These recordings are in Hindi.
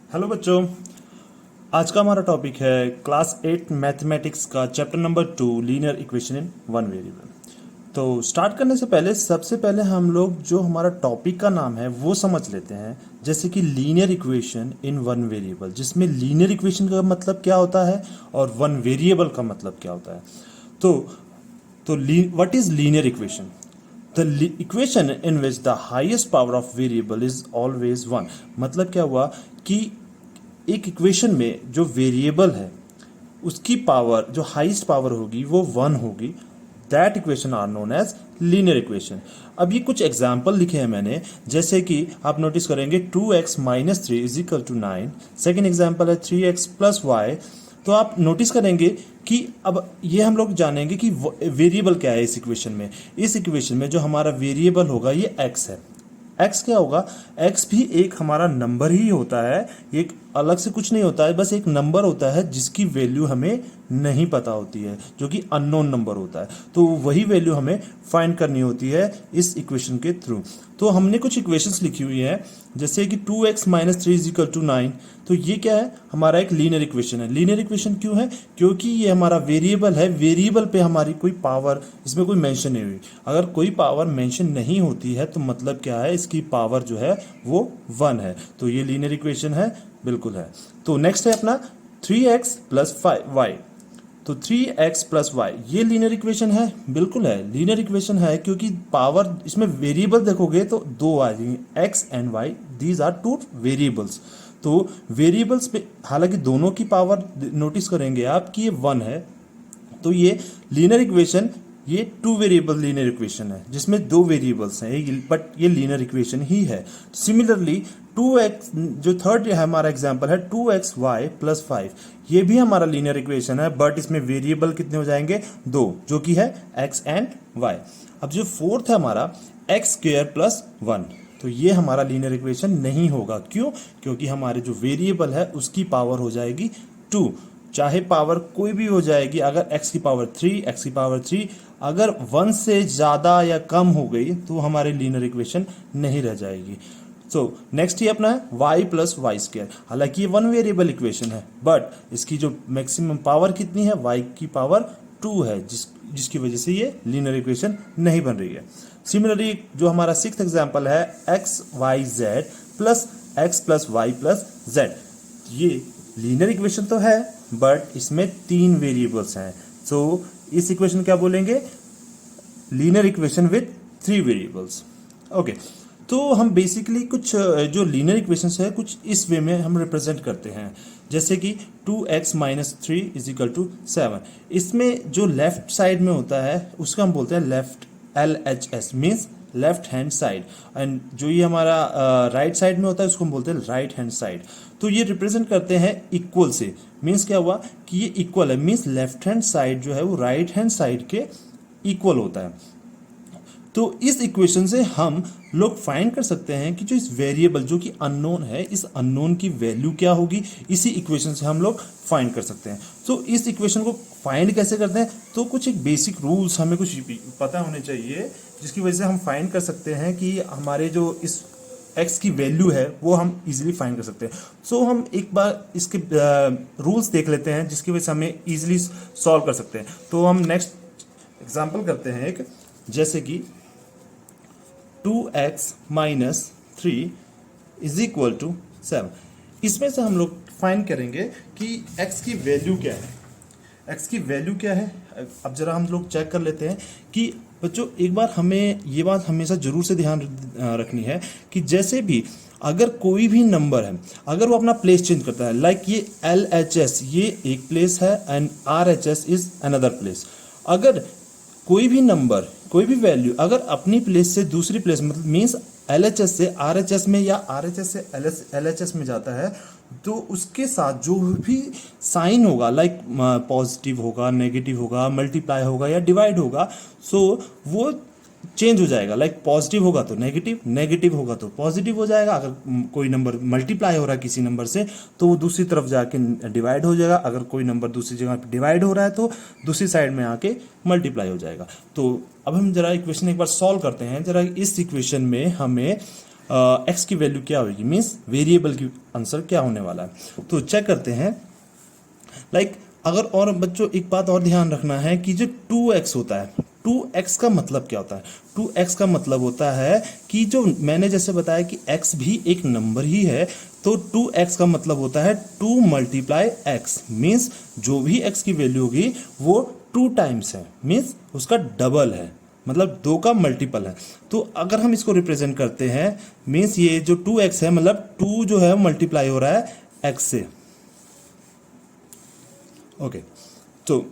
हेलो बच्चों। आज का हमारा टॉपिक है क्लास 8 मैथमेटिक्स का chapter number 2 linear equation in one variable. तो स्टार्ट करने से पहले सबसे पहले हम लोग जो हमारा टॉपिक का नाम है वो समझ लेते हैं, जैसे कि linear equation in one variable, जिसमें लीनियर इक्वेशन का मतलब क्या होता है और वन वेरिएबल का मतलब क्या होता है। तो what is linear equation? The equation in which the highest power of variable is always one। मतलब क्या हुआ कि एक इक्वेशन में जो वेरिएबल है उसकी पावर जो हाईएस्ट पावर होगी वो वन होगी। That equation are known as linear equation. अब ये कुछ एग्जाम्पल लिखे हैं मैंने, जैसे कि आप नोटिस करेंगे 2x minus three is equal to 9। Second example है 3x प्लस वाई। तो आप नोटिस करेंगे कि अब ये हम लोग जानेंगे कि वेरिएबल क्या है इस इक्वेशन में। इस इक्वेशन में जो हमारा वेरिएबल होगा ये x है। x क्या होगा? x भी एक हमारा नंबर ही होता है, एक अलग से कुछ नहीं होता है, बस एक नंबर होता है जिसकी वैल्यू हमें नहीं पता होती है, जो कि अननोन नंबर होता है। तो वही वैल्यू हमें फाइंड करनी होती है इस इक्वेशन के थ्रू। तो हमने कुछ इक्वेशंस लिखी हुई है, जैसे कि 2x minus three is equal to 9। तो ये क्या है? हमारा एक लीनियर इक्वेशन है। लीनियर इक्वेशन क्यों है? क्योंकि ये हमारा वेरिएबल है, वेरिएबल पे हमारी कोई पावर इसमें कोई मेंशन नहीं हुई। अगर कोई पावर मेंशन नहीं होती है तो मतलब क्या है, इसकी पावर जो है वो 1 है। तो ये लीनियर इक्वेशन है, बिल्कुल है। तो नेक्स्ट है अपना 3x प्लस वाई। तो 3x प्लस वाई ये लीनियर इक्वेशन है, बिल्कुल है, लीनियर इक्वेशन है, क्योंकि पावर इसमें वेरिएबल देखोगे तो दो आ जाएंगे, x and y। These are two variables. तो वेरिएबल्स पे हालांकि दोनों की पावर नोटिस करेंगे आप कि ये 1 है। तो ये लीनियर इक्वेशन, ये टू वेरिएबल लीनियर इक्वेशन है जिसमें दो वेरिएबल्स हैं, बट ये लीनियर इक्वेशन ही है। सिमिलरली 2x जो थर्ड है हमारा एग्जांपल है 2xy प्लस 5। ये भी हमारा लीनियर इक्वेशन है, बट इसमें वेरिएबल कितने हो जाएंगे? दो, जो कि है x एंड y। अब जो फोर्थ है हमारा x स्क्वायर प्लस 1। तो ये हमारा लीनियर इक्वेशन नहीं होगा। क्यों? क्योंकि हमारे जो वेरिएबल है उसकी पावर हो जाएगी 2। चाहे पावर कोई भी हो जाएगी, अगर x की पावर 3, x की पावर 3 अगर 1 से ज़्यादा या कम हो गई तो हमारी लीनियर इक्वेशन नहीं रह जाएगी। सो नेक्स्ट ही अपना है y प्लस वाई स्क्वायर। हालांकि ये वन वेरिएबल इक्वेशन है, बट इसकी जो मैक्सिमम पावर कितनी है? y की पावर 2 है, जिसकी वजह से ये लीनियर इक्वेशन नहीं बन रही है। सिमिलरली जो हमारा सिक्स्थ एग्जाम्पल है X Y Z plus Y plus Z. ये लीनियर इक्वेशन तो है, बट इसमें 3 वेरिएबल्स हैं। सो इस इक्वेशन क्या बोलेंगे? Linear equation with 3 variables. Okay, तो हम बेसिकली कुछ जो लीनियर इक्वेशंस है कुछ इस वे में हम रिप्रेजेंट करते हैं, जैसे कि 2x minus three is equal to 7। इसमें जो लेफ्ट साइड में होता है उसका हम बोलते हैं left LHS, means left hand side. And जो ये हमारा राइट साइड में होता है उसको हम बोलते हैं राइट हैंड साइड। तो ये रिप्रेजेंट करते हैं इक्वल से। मीन्स क्या हुआ कि ये इक्वल है, मीन्स लेफ्ट हैंड साइड जो है वो राइट हैंड साइड के इक्वल होता है। तो इस इक्वेशन से हम लोग फाइंड कर सकते हैं कि जो इस वेरिएबल जो कि अननोन है, इस अननोन की वैल्यू क्या होगी, इसी इक्वेशन से हम लोग फाइंड कर सकते हैं। तो इस इक्वेशन को फाइंड कैसे करते हैं? तो कुछ एक बेसिक रूल्स हमें कुछ पता होने चाहिए, जिसकी वजह से हम फाइंड कर सकते हैं कि हमारे जो इस x की वैल्यू है वो हम इजीली फाइंड कर सकते हैं। सो हम एक बार इसके रूल्स देख लेते हैं, जिसकी वजह से हमें इजीली सॉल्व कर सकते हैं। तो हम नेक्स्ट एग्जांपल करते हैं एक, जैसे कि 2x minus three is equal to 7। इसमें से हम लोग फाइंड करेंगे कि x की वैल्यू क्या है। x की वैल्यू क्या है? अब जरा हम लोग चेक कर लेते हैं कि बच्चों एक बार हमें ये बात हमेशा जरूर से ध्यान रखनी है कि जैसे भी अगर कोई भी नंबर है, अगर वो अपना प्लेस चेंज करता है, लाइक ये LHS ये एक प्लेस है and RHS is another place. अगर कोई भी नंबर, कोई भी वैल्यू अगर अपनी प्लेस से दूसरी प्लेस, मतलब मीन्स LHS से RHS में या RHS से LHS में जाता है, तो उसके साथ जो भी साइन होगा, लाइक पॉजिटिव होगा, नेगेटिव होगा, मल्टीप्लाई होगा या डिवाइड होगा, सो वो चेंज हो जाएगा। लाइक पॉजिटिव होगा तो नेगेटिव, नेगेटिव होगा तो पॉजिटिव हो जाएगा। अगर कोई नंबर मल्टीप्लाई हो रहा है किसी नंबर से तो वो दूसरी तरफ जाके डिवाइड हो जाएगा। अगर कोई नंबर दूसरी जगह पे डिवाइड हो रहा है तो दूसरी साइड में आके मल्टीप्लाई हो जाएगा। तो अब हम जरा इक्वेशन एक बार सॉल्व करते हैं। जरा इस इक्वेशन में हमें एक्स की वैल्यू क्या होगी, मीन्स वेरिएबल की आंसर क्या होने वाला है। तो चेक करते हैं। अगर और बच्चों एक बात और ध्यान रखना है कि जो 2x होता है, 2x का मतलब क्या होता है? 2x का मतलब होता है कि जो मैंने जैसे बताया कि x भी एक नंबर ही है, तो 2x का मतलब होता है 2 मल्टीप्लाई x, मीन्स जो भी x की वैल्यू होगी वो 2 टाइम्स है, मीन्स उसका डबल है, मतलब 2 का मल्टीपल है। तो अगर हम इसको रिप्रेजेंट करते हैं, मीन्स ये जो 2x है, मतलब 2 जो है मल्टीप्लाई हो रहा है x से। ओके, तो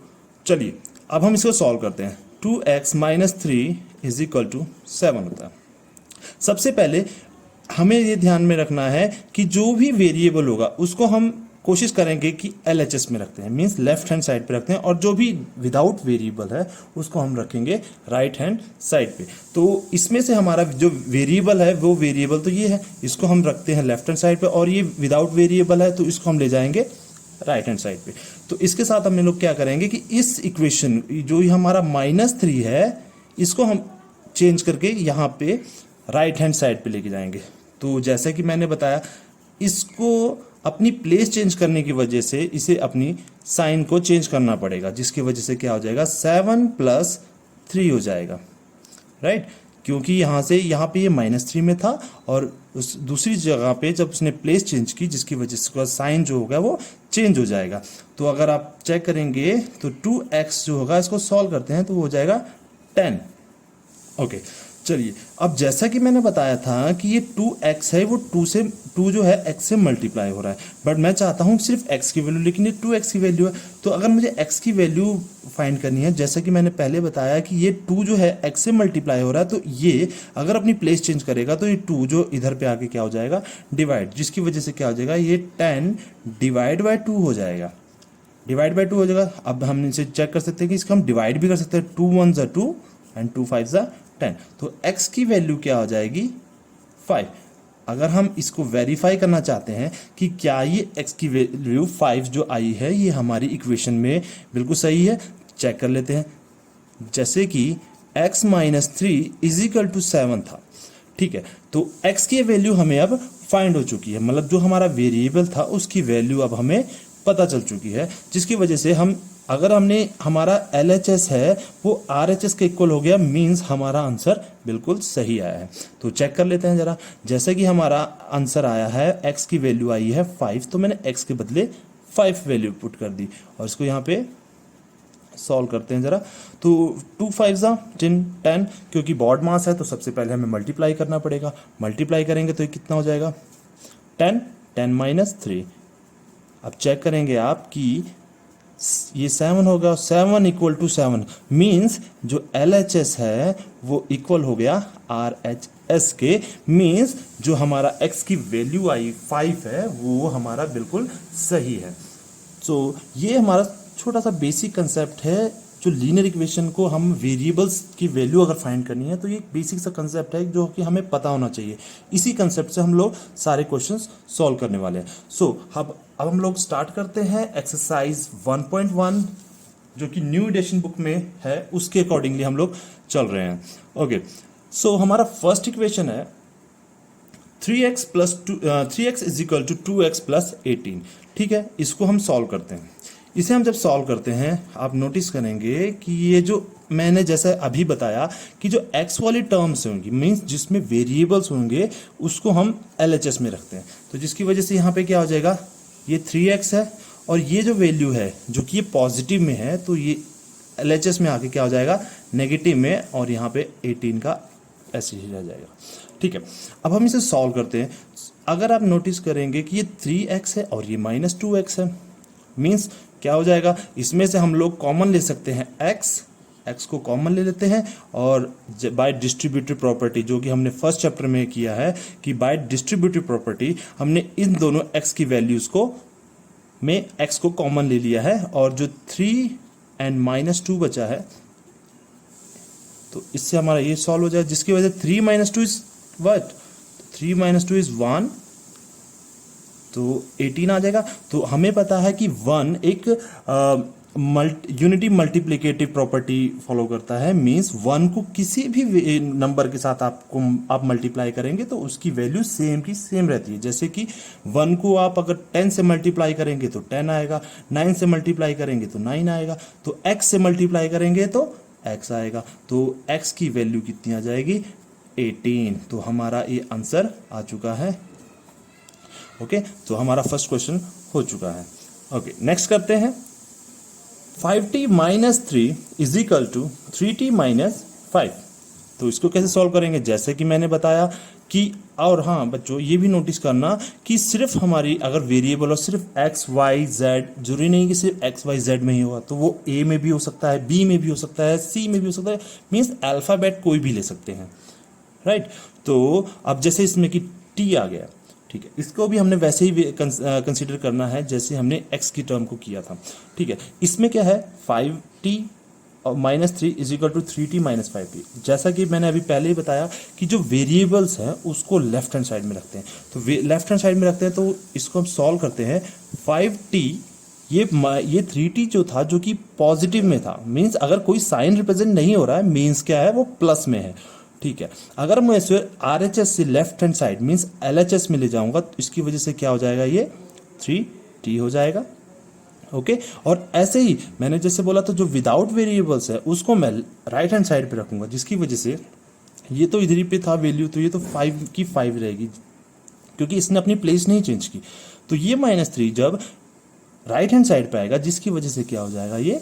चलिए अब हम इसको सॉल्व करते हैं। 2x minus 3 is equal to 7 होता है। सबसे पहले हमें ये ध्यान में रखना है कि जो भी वेरिएबल होगा उसको हम कोशिश करेंगे कि LHS में रखते हैं, मीन्स लेफ्ट हैंड साइड पे रखते हैं, और जो भी विदाउट वेरिएबल है उसको हम रखेंगे राइट हैंड साइड पे। तो इसमें से हमारा जो वेरिएबल है वो वेरिएबल तो ये है, इसको हम रखते हैं लेफ्ट हैंड साइड पे, और ये विदाउट वेरिएबल है तो इसको हम ले जाएंगे राइट हैंड साइड पे। तो इसके साथ हम लोग क्या करेंगे कि इस इक्वेशन जो हमारा -3 है इसको हम चेंज करके यहाँ पे राइट हैंड साइड पे लेके जाएंगे। तो जैसे कि मैंने बताया, इसको अपनी प्लेस चेंज करने की वजह से इसे अपनी साइन को चेंज करना पड़ेगा, जिसकी वजह से क्या हो जाएगा, 7 + 3 हो जाएगा, राइट। क्योंकि यहाँ से यहाँ पे ये -3 में था, और उस दूसरी जगह पे जब उसने प्लेस चेंज की जिसकी वजह से उसका साइन जो होगा वो चेंज हो जाएगा। तो अगर आप चेक करेंगे तो 2x जो होगा, इसको सॉल्व करते हैं तो वो हो जाएगा 10। ओके, चलिए अब जैसा कि मैंने बताया था कि ये 2x है, वो 2 जो है x से मल्टीप्लाई हो रहा है, बट मैं चाहता हूँ सिर्फ x की वैल्यू, लेकिन ये 2x की वैल्यू है। तो अगर मुझे x की वैल्यू फाइंड करनी है, जैसा कि मैंने पहले बताया कि ये 2 जो है x से मल्टीप्लाई हो रहा है, तो ये अगर अपनी प्लेस चेंज करेगा तो ये 2 जो इधर पे आके क्या हो जाएगा, डिवाइड, जिसकी वजह से क्या हो जाएगा, ये 10 डिवाइड बाई 2 हो जाएगा, डिवाइड बाई 2 हो जाएगा। अब हम इसे चेक कर सकते हैं कि इसको हम डिवाइड भी कर सकते हैं, 2 × 1 = 2 एंड 2 × 5 = 10। तो x की वैल्यू क्या हो जाएगी, 5। अगर हम इसको वेरीफाई करना चाहते हैं कि क्या ये x की वैल्यू 5 जो आई है ये हमारी इक्वेशन में बिल्कुल सही है, चेक कर लेते हैं। जैसे कि x - 3 = 7 था, ठीक है। तो x की वैल्यू हमें अब फाइंड हो चुकी है, मतलब जो हमारा वेरिएबल था उसकी वैल्यू अब हमें पता चल चुकी है, जिसकी वजह से हम अगर हमने हमारा LHS है वो RHS के इक्वल हो गया, मीन्स हमारा आंसर बिल्कुल सही आया है। तो चेक कर लेते हैं ज़रा। जैसे कि हमारा आंसर आया है, x की वैल्यू आई है 5, तो मैंने x के बदले 5 वैल्यू पुट कर दी, और इसको यहाँ पे सॉल्व करते हैं ज़रा। तो 2 × 5 = 10, क्योंकि बॉड मास है तो सबसे पहले हमें मल्टीप्लाई करना पड़ेगा, मल्टीप्लाई करेंगे तो ये कितना हो जाएगा, 10 10 - 3। अब चेक करेंगे आप कि ये 7 होगा, 7 = 7, मीन्स जो LHS है वो इक्वल हो गया RHS के, मीन्स जो हमारा x की वैल्यू आई 5 है वो हमारा बिल्कुल सही है। तो ये हमारा छोटा सा बेसिक कंसेप्ट है, जो लीनियर इक्वेशन को हम वेरिएबल्स की वैल्यू अगर फाइंड करनी है तो ये एक बेसिक सा कंसेप्ट है जो कि हमें पता होना चाहिए। इसी कंसेप्ट से हम लोग सारे क्वेश्चंस सॉल्व करने वाले हैं। सो अब हम लोग स्टार्ट करते हैं एक्सरसाइज 1.1 जो कि न्यू एडिशन बुक में है, उसके अकॉर्डिंगली हम लोग चल रहे हैं। ओके, सो हमारा फर्स्ट इक्वेशन है 3x = 2x + 18, ठीक है। इसको हम सॉल्व करते हैं। इसे हम जब सॉल्व करते हैं आप नोटिस करेंगे कि ये जो मैंने जैसे अभी बताया कि जो x वाली टर्म्स होंगी, मीन्स जिसमें वेरिएबल्स होंगे, उसको हम LHS में रखते हैं। तो जिसकी वजह से यहाँ पे क्या हो जाएगा, ये 3x है, और ये जो वैल्यू है जो कि ये पॉजिटिव में है तो ये LHS में आके क्या हो जाएगा, नेगेटिव में, और यहाँ पे 18 का ऐसे ही रह जाएगा, ठीक है। अब हम इसे सॉल्व करते हैं। अगर आप नोटिस करेंगे कि ये 3x है और ये -2x है, मीन्स क्या हो जाएगा, इसमें से हम लोग कॉमन ले सकते हैं x को कॉमन ले लेते हैं, और बाय डिस्ट्रीब्यूटिव प्रॉपर्टी जो कि हमने फर्स्ट चैप्टर में किया है कि बाय डिस्ट्रीब्यूटिव प्रॉपर्टी हमने इन दोनों x की वैल्यूज को में x को कॉमन ले लिया है, और जो 3 एंड -2 बचा है तो इससे हमारा ये सॉल्व हो जाए, जिसकी वजह से 3 - 2 इज व्हाट, 3 - 2 इज 1, तो 18 आ जाएगा। तो हमें पता है कि 1 एक यूनिटी मल्टीप्लिकेटिव प्रॉपर्टी फॉलो करता है। मींस 1 को किसी भी नंबर के साथ आप मल्टीप्लाई करेंगे तो उसकी वैल्यू सेम की सेम रहती है। जैसे कि 1 को आप अगर 10 से मल्टीप्लाई करेंगे तो 10 आएगा, 9 से मल्टीप्लाई करेंगे तो 9 आएगा, तो x से मल्टीप्लाई करेंगे तो x आएगा। तो x की वैल्यू कितनी आ जाएगी? 18। तो हमारा ये आंसर आ चुका है। ओके, तो हमारा फर्स्ट क्वेश्चन हो चुका है। ओके, नेक्स्ट करते हैं। 5t minus 3 is equal to 3t minus 5। तो इसको कैसे सॉल्व करेंगे? जैसे कि मैंने बताया कि, और हाँ बच्चों ये भी नोटिस करना कि सिर्फ हमारी अगर वेरिएबल और सिर्फ x y z, जरूरी नहीं कि सिर्फ x y z में ही होगा, तो वो a में भी हो सकता है, b में भी हो सकता है, c में भी हो सकता है। मीन्स अल्फ़ाबेट कोई भी ले सकते हैं, राइट। तो अब जैसे इसमें कि t आ गया, ठीक है, इसको भी हमने वैसे ही कंसीडर करना है जैसे हमने x की टर्म को किया था, ठीक है। इसमें क्या है? 5t और minus 3 is equal to 3t minus 5t। जैसा कि मैंने अभी पहले ही बताया कि जो वेरिएबल्स हैं उसको लेफ्ट हैंड साइड में रखते हैं। तो लेफ्ट हैंड साइड में रखते हैं तो इसको हम सॉल्व करते हैं। 5t, ये 3t जो था जो कि पॉजिटिव में था, मीन्स अगर कोई साइन रिप्रेजेंट नहीं हो रहा है, मीन्स क्या है? वो प्लस में है, ठीक है। अगर मैं इसे RHS से left hand side means LHS में ले जाऊंगा तो इसकी वजह से क्या हो जाएगा? ये 3t हो जाएगा। ओके, और ऐसे ही मैंने जैसे बोला तो जो विदाउट वेरिएबल्स है उसको मैं राइट हैंड साइड पे रखूंगा, जिसकी वजह से ये तो इधर ही पे था वैल्यू, तो ये तो 5 की 5 रहेगी क्योंकि इसने अपनी प्लेस नहीं चेंज की। तो ये -3 जब राइट हैंड साइड पे आएगा, जिसकी वजह से क्या हो जाएगा? ये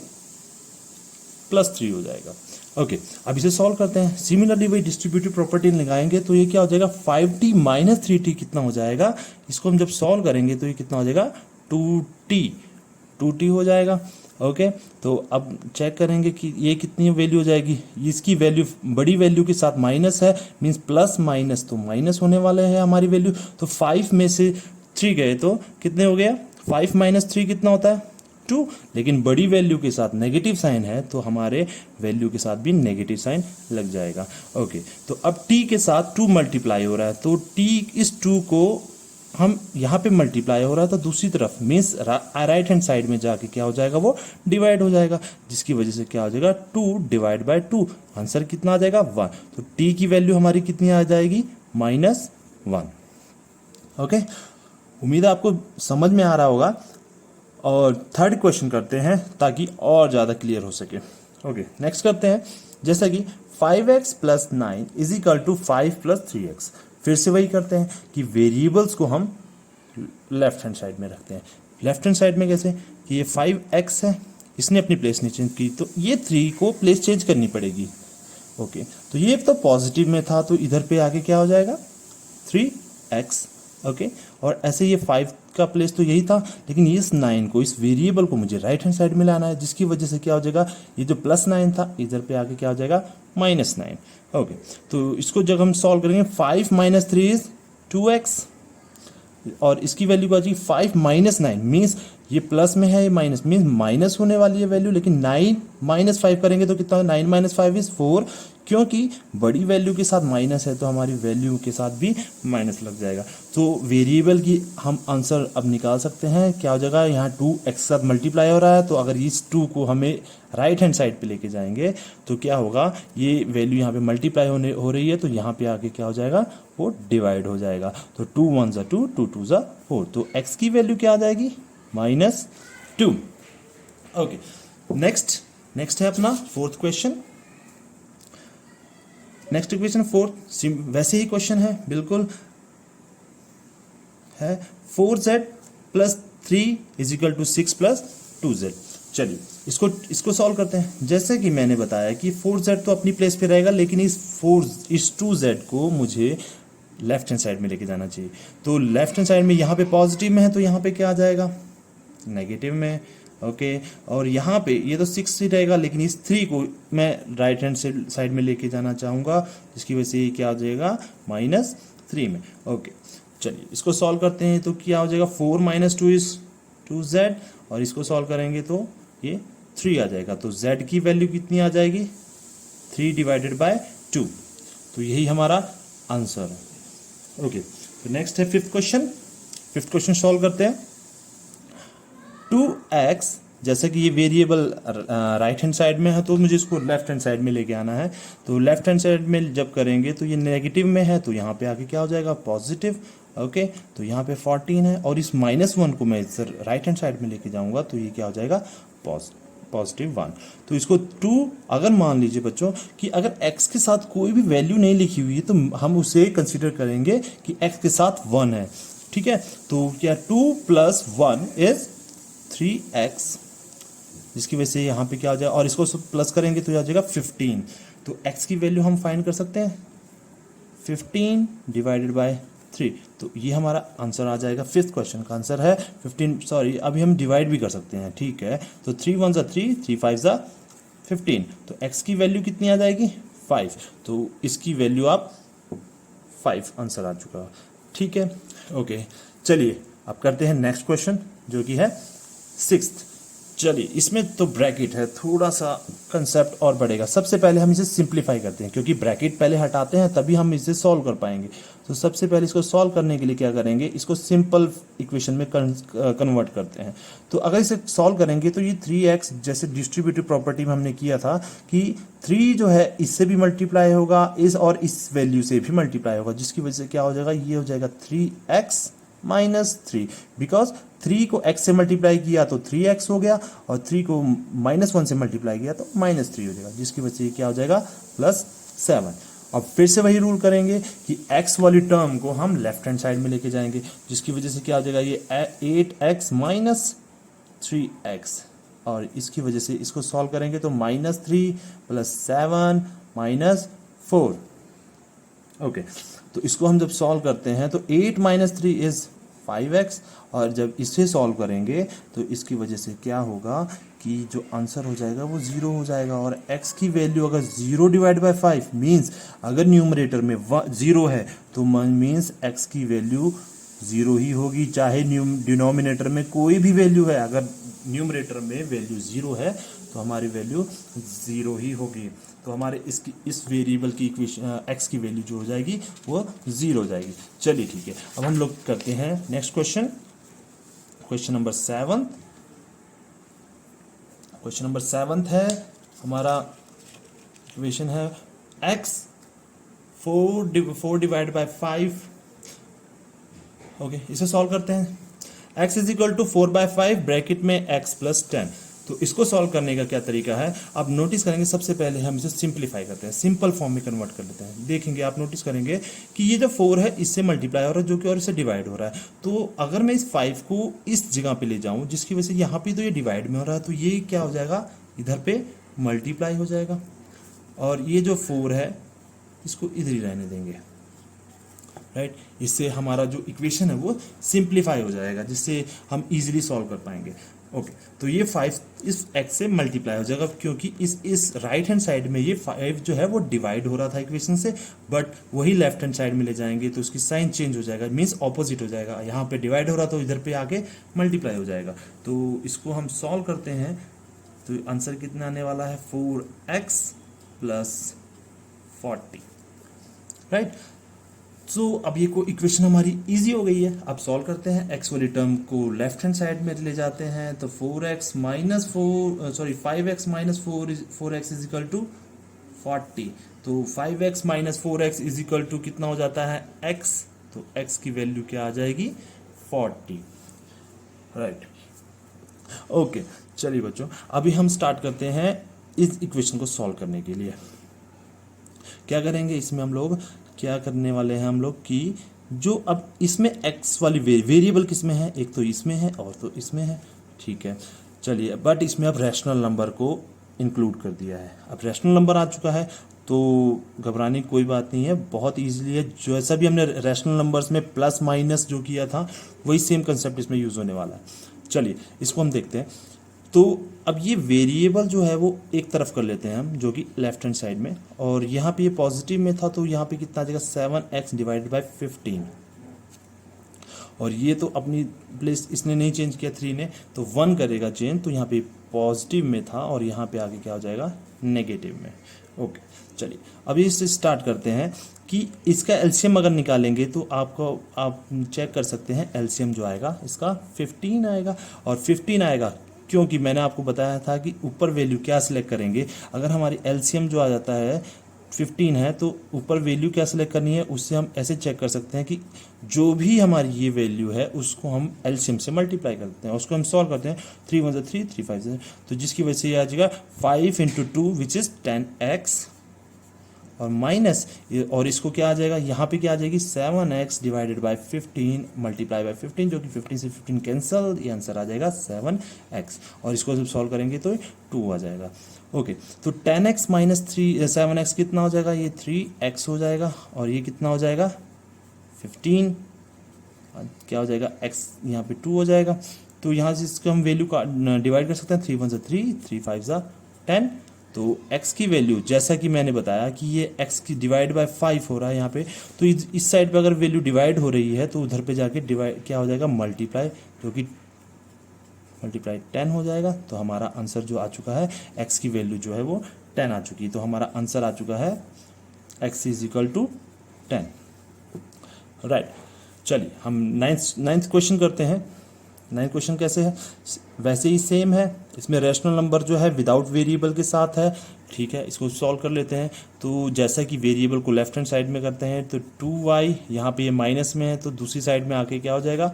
+3 हो जाएगा। ओके, अब इसे सॉल्व करते हैं। सिमिलरली वही डिस्ट्रीब्यूटिव प्रॉपर्टी लगाएंगे तो ये क्या हो जाएगा? 5t माइनस 3t कितना हो जाएगा? इसको हम जब सॉल्व करेंगे तो ये कितना हो जाएगा? 2t हो जाएगा। ओके, तो अब चेक करेंगे कि ये कितनी वैल्यू हो जाएगी। इसकी वैल्यू बड़ी वैल्यू के साथ माइनस है, मीन्स प्लस माइनस तो माइनस होने वाले हैं हमारी वैल्यू। तो 5 में से 3 गए तो कितने हो गया? 5 माइनस 3 कितना होता है? 2। लेकिन बड़ी वैल्यू के साथ नेगेटिव साइन है तो हमारे वैल्यू के साथ भी नेगेटिव साइन लग जाएगा। ओके, तो अब t के साथ 2 मल्टीप्लाई हो रहा है, तो t इस 2 को हम यहाँ पे मल्टीप्लाई हो रहा है तो दूसरी तरफ मीन्स राइट हैंड साइड में जाके क्या हो जाएगा? वो डिवाइड हो जाएगा, जिसकी वजह से क्या हो जाएगा? 2 डिवाइड बाय 2। आंसर कितना आ जाएगा? 1। तो t की वैल्यू हमारी कितनी आ जाएगी? -1। ओके, उम्मीद है आपको समझ में आ रहा होगा। और थर्ड क्वेश्चन करते हैं ताकि और ज़्यादा क्लियर हो सके। ओके, नेक्स्ट करते हैं। जैसा कि 5x plus 9 is equal to 5 plus 3x। फिर से वही करते हैं कि वेरिएबल्स को हम लेफ्ट हैंड साइड में रखते हैं। लेफ्ट हैंड साइड में कैसे? कि ये 5x है, इसने अपनी प्लेस नहीं चेंज की, तो ये 3 को प्लेस चेंज करनी पड़ेगी। ओके, तो ये तो पॉजिटिव में था तो इधर पे आके क्या हो जाएगा? 3x। ओके, और ऐसे ये 5 का प्लेस तो यही था, लेकिन इस 9 को, इस वेरिएबल को मुझे राइट हैंड साइड में लाना है, जिसकी वजह से क्या हो जाएगा? ये जो +9 था इधर पे आके क्या हो जाएगा? -9। ओके, तो इसको जब हम सॉल्व करेंगे 5 माइनस 3 इज 2x, और इसकी वैल्यू को आ जाएगी 5 माइनस 9। मीन्स ये प्लस में है, ये माइनस, मीन्स माइनस होने वाली है वैल्यू, लेकिन 9 माइनस 5 करेंगे तो कितना? 9 माइनस 5 इज 4। क्योंकि बड़ी वैल्यू के साथ माइनस है तो हमारी वैल्यू के साथ भी माइनस लग जाएगा। तो वेरिएबल की हम आंसर अब निकाल सकते हैं। क्या हो जाएगा? यहाँ 2x के साथ मल्टीप्लाई हो रहा है, तो अगर इस 2 को हमें राइट हैंड साइड पे लेके जाएंगे तो क्या होगा? ये वैल्यू यहाँ पे मल्टीप्लाई हो रही है तो यहाँ पे आके क्या हो जाएगा? वो डिवाइड हो जाएगा। तो 2 1 ज़ा 2, 2 2 ज़ा 4। तो x की वैल्यू क्या आ जाएगी? -2। ओके, नेक्स्ट है अपना फोर्थ क्वेश्चन। नेक्स्ट इक्वेशन 4 वैसे ही क्वेश्चन है, बिल्कुल है। 4z plus 3 is equal to 6 plus 2z। चलिए इसको सॉल्व करते हैं। जैसे कि मैंने बताया कि 4z तो अपनी प्लेस पे रहेगा, लेकिन इस 2z को मुझे लेफ्ट हैंड साइड में लेके जाना चाहिए। तो लेफ्ट हैंड साइड में यहाँ पे पॉजिटिव में है तो यहाँ पे क्या आ जाएगा? नेगेटिव में। ओके, और यहाँ पे ये तो 6 ही रहेगा, लेकिन इस 3 को मैं राइट हैंड साइड में लेके जाना चाहूँगा, जिसकी वजह से ये क्या हो जाएगा? -3 में। ओके, चलिए इसको सॉल्व करते हैं। तो क्या हो जाएगा? 4 माइनस 2 इज 2z, और इसको सॉल्व करेंगे तो ये 3 आ जाएगा। तो z की वैल्यू कितनी आ जाएगी? 3 डिवाइडेड बाय 2। तो यही हमारा आंसर है। ओके, तो नेक्स्ट है फिफ्थ क्वेश्चन सॉल्व करते हैं। 2x जैसे कि ये वेरिएबल राइट हैंड साइड में है तो मुझे इसको लेफ्ट हैंड साइड में लेके आना है। तो लेफ्ट हैंड साइड में जब करेंगे तो ये नेगेटिव में है, तो यहाँ पे आके क्या हो जाएगा पॉजिटिव। ओके, तो यहाँ पे 14 है और इस -1 को मैं इधर राइट हैंड साइड में लेके जाऊंगा तो ये क्या हो जाएगा पॉजिटिव 1। तो इसको 2, अगर मान लीजिए बच्चों कि अगर x के साथ कोई भी वैल्यू नहीं लिखी हुई है तो हम उसे कंसिडर करेंगे कि x के साथ 1 है। ठीक है, तो क्या 2 + 1 इज 3x, जिसकी वजह से यहाँ पे क्या हो जाएगा, और इसको प्लस करेंगे तो आ जाएगा 15। तो x की वैल्यू हम फाइंड कर सकते हैं 15 डिवाइडेड बाय 3। तो ये हमारा आंसर आ जाएगा। फिफ्थ क्वेश्चन का आंसर है 15। सॉरी, अभी हम डिवाइड भी कर सकते हैं। ठीक है, तो 3 1 ज़ा 3, 3 5 ज़ा 15। तो x की वैल्यू कितनी आ जाएगी 5। तो इसकी वैल्यू आप 5 आंसर आ चुका। ठीक है, ओके, चलिए अब करते हैं नेक्स्ट क्वेश्चन जो कि है 6th। चलिए इसमें तो ब्रैकेट है, थोड़ा सा कंसेप्ट और बढ़ेगा। सबसे पहले हम इसे सिंप्लीफाई करते हैं क्योंकि ब्रैकेट पहले हटाते हैं तभी हम इसे सॉल्व कर पाएंगे। तो सबसे पहले इसको सॉल्व करने के लिए क्या करेंगे, इसको सिंपल इक्वेशन में कन्वर्ट करते हैं। तो अगर इसे सॉल्व करेंगे तो ये 3x, जैसे डिस्ट्रीब्यूटिव प्रॉपर्टी में हमने किया था कि 3 जो है इससे भी मल्टीप्लाई होगा और इस वैल्यू से भी मल्टीप्लाई होगा, जिसकी वजह से क्या हो जाएगा, ये हो जाएगा 3x - 3। बिकॉज 3 को x से मल्टीप्लाई किया तो 3x हो गया और 3 को -1 से मल्टीप्लाई किया तो -3 हो जाएगा, जिसकी वजह से क्या हो जाएगा +7। अब फिर से वही रूल करेंगे कि x वाली टर्म को हम लेफ्ट हैंड साइड में लेके जाएंगे, जिसकी वजह से क्या हो जाएगा, ये 8x - 3x, और इसकी वजह से इसको सॉल्व करेंगे तो -3 + 7 - 4। ओके, तो इसको हम जब सॉल्व करते हैं तो 8 - 3 इज 5x, और जब इसे सॉल्व करेंगे तो इसकी वजह से क्या होगा कि जो आंसर हो जाएगा वो 0 हो जाएगा। और x की वैल्यू अगर 0 डिवाइड बाय 5 मीन्स अगर न्यूमरेटर में 0 है तो मीन्स x की वैल्यू 0 ही होगी, चाहे डिनोमिनेटर में कोई भी वैल्यू है। अगर न्यूमरेटर में वैल्यू 0 है तो हमारी वैल्यू 0 ही होगी। तो हमारे इस वेरिएबल की इक्वेशन x की वैल्यू जो हो जाएगी वो 0 हो जाएगी। चलिए ठीक है, अब हम लोग करते हैं next question, question number 7। Question number 7 है हमारा, इक्वेशन है x 4 डिवाइड बाय 5। ओके, इसे सॉल्व करते हैं। x = 4/5 ब्रैकेट में x + 10। तो इसको सॉल्व करने का क्या तरीका है, आप नोटिस करेंगे सबसे पहले हम इसे सिंप्लीफाई करते हैं, सिंपल फॉर्म में कन्वर्ट कर लेते हैं। देखेंगे, आप नोटिस करेंगे कि ये जो 4 है इससे मल्टीप्लाई हो रहा है जो कि और इससे डिवाइड हो रहा है। तो अगर मैं इस 5 को इस जगह पे ले जाऊं, जिसकी वजह से यहाँ पे तो ये डिवाइड में हो रहा है, तो ये क्या हो जाएगा, इधर पे मल्टीप्लाई हो जाएगा, और ये जो 4 है इसको इधर ही रहने देंगे। राइट, इससे हमारा जो इक्वेशन है वो सिंप्लीफाई हो जाएगा, जिससे हम इजीली सॉल्व कर पाएंगे। ओके, तो ये 5 इस x से मल्टीप्लाई हो जाएगा क्योंकि इस राइट हैंड साइड में ये 5 जो है वो डिवाइड हो रहा था इक्वेशन से, बट वही लेफ्ट हैंड साइड में ले जाएंगे तो उसकी साइन चेंज हो जाएगा, मीन्स ऑपोजिट हो जाएगा। यहाँ पे डिवाइड हो रहा तो इधर पे आके मल्टीप्लाई हो जाएगा। तो इसको हम सॉल्व करते हैं तो आंसर कितना आने वाला है, 4x + 40। राइट, तो अब ये को इक्वेशन हमारी इजी हो गई है। अब सॉल्व करते हैं, x वाली टर्म को लेफ्ट हैंड साइड में ले जाते हैं तो 5x - 4x = 40। तो 5x - 4x = कितना हो जाता है x, तो x की वैल्यू क्या आ जाएगी 40। राइट, ओके, चलिए बच्चों अभी हम स्टार्ट करते हैं इस इक्वेशन को सॉल्व करने के लिए। क्या करेंगे, इसमें हम लोग क्या करने वाले हैं, हम लोग कि जो अब इसमें x वाली वेरिएबल किस में है, एक तो इसमें है और तो इसमें है। ठीक है, चलिए, बट इसमें अब रैशनल नंबर को इंक्लूड कर दिया है। अब रैशनल नंबर आ चुका है तो घबराने की कोई बात नहीं है, बहुत ईजिली है। जैसा भी हमने रैशनल नंबर्स में प्लस माइनस जो किया था वही सेम कंसेप्ट इसमें यूज़ होने वाला है। चलिए इसको हम देखते हैं। तो अब ये वेरिएबल जो है वो एक तरफ कर लेते हैं हम, जो कि लेफ्ट हैंड साइड में, और यहाँ पे ये पॉजिटिव में था तो यहाँ पे कितना आ जाएगा 7x / 15, और ये तो अपनी प्लेस इसने नहीं चेंज किया 3 ने, तो 1 करेगा चेंज, तो यहाँ पे पॉजिटिव में था और यहाँ पे आगे क्या हो जाएगा नेगेटिव में। ओके, चलिए अभी इससे स्टार्ट करते हैं कि इसका एलसीएम अगर निकालेंगे तो आप चेक कर सकते हैं, एलसीएम जो आएगा इसका 15 आएगा, और 15 आएगा क्योंकि मैंने आपको बताया था कि ऊपर वैल्यू क्या सिलेक्ट करेंगे। अगर हमारी एलसीएम जो आ जाता है 15 है तो ऊपर वैल्यू क्या सिलेक्ट करनी है, उससे हम ऐसे चेक कर सकते हैं कि जो भी हमारी ये वैल्यू है उसको हम एलसीएम से मल्टीप्लाई करते हैं, उसको हम सॉल्व करते हैं। 3 1 3 3 5 तो जिसकी वजह से ये आ जाएगा 5 × 2 विच इज़ 10x और माइनस, और इसको क्या आ जाएगा, यहाँ पे क्या आ जाएगी 7x divided by 15 multiply by 15, जो कि 15 से 15 कैंसल, ये आंसर आ जाएगा 7x। और इसको जब सॉल्व करेंगे तो 2 आ जाएगा। ओके, तो 10x माइनस 7x कितना हो जाएगा, ये 3x हो जाएगा, और ये कितना हो जाएगा 15, क्या हो जाएगा x यहाँ पे 2 हो जाएगा। तो यहाँ से इसको हम वैल्यू का डिवाइड कर सकते हैं, 3 1 3 3 5 10। तो x की वैल्यू जैसा कि मैंने बताया कि ये x की डिवाइड बाय 5 हो रहा है यहाँ पे, तो इस साइड पे अगर वैल्यू डिवाइड हो रही है तो उधर पे जाके डिवाइड क्या हो जाएगा मल्टीप्लाई, जो कि मल्टीप्लाई 10 हो जाएगा। तो हमारा आंसर जो आ चुका है x की वैल्यू जो है वो 10 आ चुकी है। तो हमारा आंसर आ चुका है x = 10। राइट, चलिए हम नाइन्थ क्वेश्चन करते हैं। नाइन्थ क्वेश्चन कैसे है, वैसे ही सेम है, इसमें रैशनल नंबर जो है विदाउट वेरिएबल के साथ है। ठीक है, इसको सॉल्व कर लेते हैं। तो जैसा कि वेरिएबल को लेफ्ट हैंड साइड में करते हैं तो 2y, यहाँ पे ये माइनस में है तो दूसरी साइड में आके क्या हो जाएगा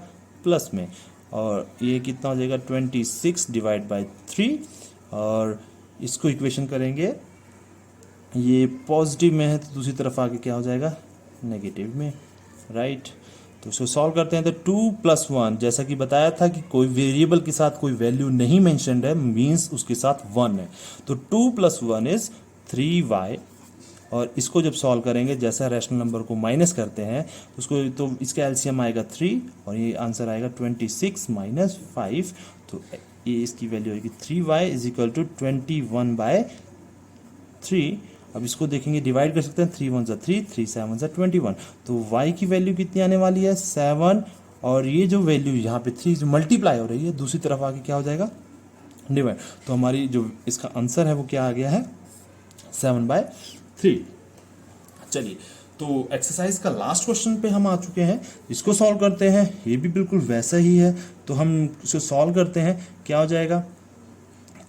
प्लस में, और ये कितना हो जाएगा 26 डिवाइड बाय 3, और इसको इक्वेशन करेंगे, ये पॉजिटिव में है तो दूसरी तरफ आके क्या हो जाएगा नेगेटिव में। राइट, तो इसको सॉल्व करते हैं। तो 2 + 1, जैसा कि बताया था कि कोई वेरिएबल के साथ कोई वैल्यू नहीं मेंशन्ड है, मींस उसके साथ 1 है। तो 2 + 1 इज 3y, और इसको जब सॉल्व करेंगे जैसा रैशनल नंबर को माइनस करते हैं उसको, तो इसका एलसीएम आएगा 3, और ये आंसर आएगा 26 - 5। तो ये इसकी वैल्यू आएगी 3y = 21/3। अब इसको देखेंगे, डिवाइड कर सकते हैं, 3 1 3 3 7 21। तो y की वैल्यू कितनी आने वाली है 7, और ये जो वैल्यू यहाँ पे 3 जो मल्टीप्लाई हो रही है दूसरी तरफ आके क्या हो जाएगा डिवाइड। तो हमारी जो इसका आंसर है वो क्या आ गया है 7/3। चलिए, तो एक्सरसाइज का लास्ट क्वेश्चन पे हम आ चुके हैं, इसको सॉल्व करते हैं। ये भी बिल्कुल वैसा ही है, तो हम इसे सॉल्व करते हैं। क्या हो जाएगा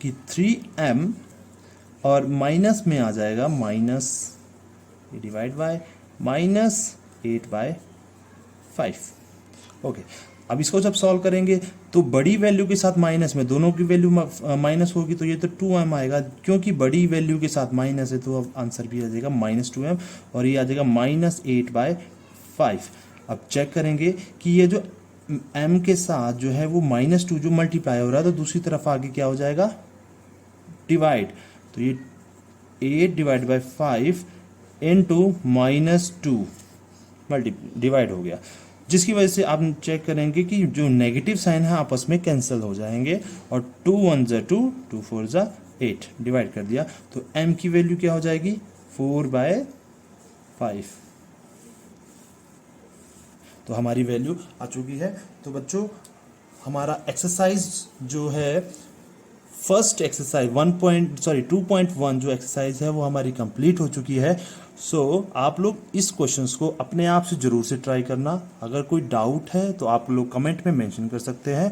कि 3m और माइनस में आ जाएगा माइनस, ये डिवाइड बाय -8/5। ओके, अब इसको जब सॉल्व करेंगे तो बड़ी वैल्यू के साथ माइनस में, दोनों की वैल्यू माइनस होगी तो ये तो 2m आएगा, क्योंकि बड़ी वैल्यू के साथ माइनस है तो अब आंसर भी आ जाएगा -2m, और ये आ जाएगा -8/5। अब चेक करेंगे कि ये जो m के साथ जो है वो -2 जो मल्टीप्लाई हो रहा है तो दूसरी तरफ आगे क्या हो जाएगा डिवाइड। तो ये 8 डिवाइड बाय 5 इंटू -2 डिवाइड हो गया, जिसकी वजह से आप चेक करेंगे कि जो नेगेटिव साइन है आपस में कैंसिल हो जाएंगे, और 2 1 2 2 4 8 डिवाइड कर दिया। तो m की वैल्यू क्या हो जाएगी 4/5। तो हमारी वैल्यू आ चुकी है। तो बच्चों, हमारा एक्सरसाइज जो है फर्स्ट एक्सरसाइज 2.1 जो एक्सरसाइज है वो हमारी कंप्लीट हो चुकी है। सो आप लोग इस क्वेश्चंस को अपने आप से ज़रूर से ट्राई करना। अगर कोई डाउट है तो आप लोग कमेंट में मेंशन कर सकते हैं।